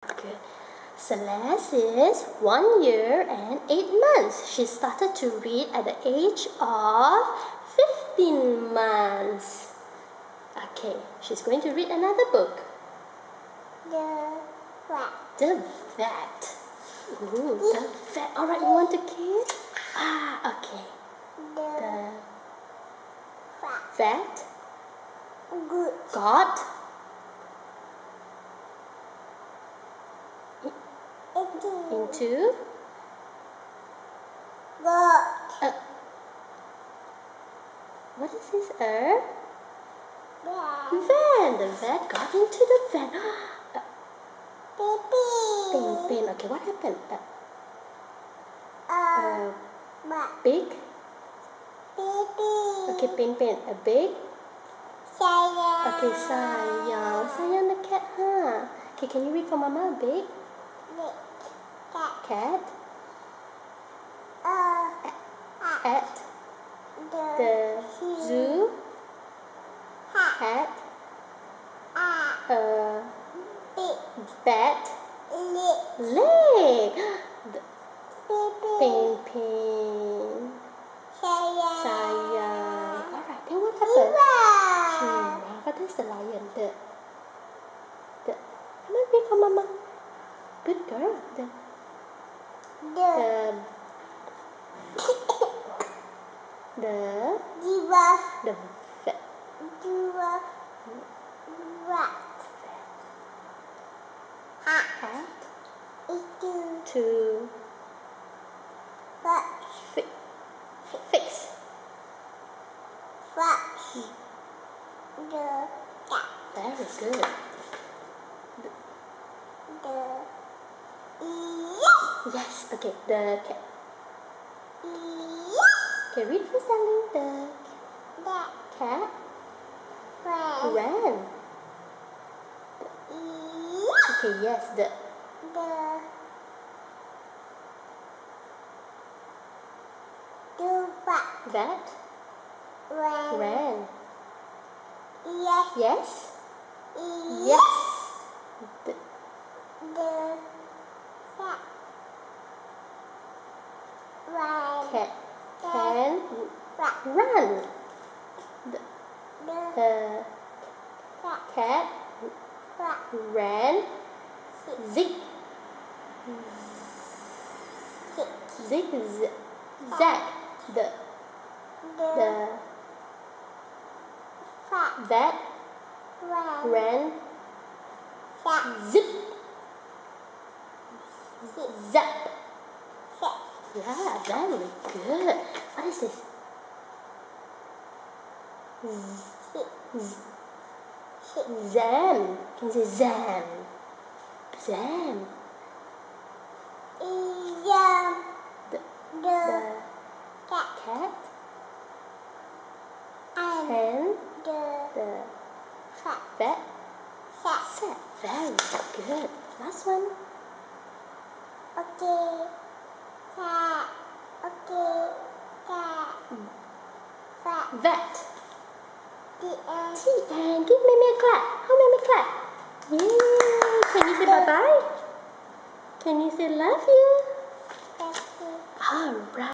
Good. Celeste is 1 year and 8 months. She started to read at the age of 15 months. Okay, she's going to read another book. The Vet. The Vet. Ooh, The Vet. Alright, you want to kiss? Okay. The Vet. Good. Got. Into. Got. What is this? Van. The vet got into the van. Pain. Okay, what happened? Big. Okay, pain. A big. Sayang. Okay, sayang. Sayang the cat, huh? Okay, can you read for Mama? Big. Cat. At the zoo. Had a bad leg. Pain. Sayang. Alright, then what happened? Chihuahua. What is the lion? Come on, read for Mama. Good girl. The had to fix very good. Yes, okay, the cat. Okay, read first, darling. The cat ran. Okay, yes, the vet ran. Yes. The cat can run. The cat ran. Zigzag. The vet ran. Zip. Zap. Yeah, very good. What is this? Zam. Can you say Zam? Zam. The cat and the vet sat. Very good. Last one. Vet. And give Mimi a clap. How Mimi clap? Yay! Can you say bye-bye? Can you say love you? Alright.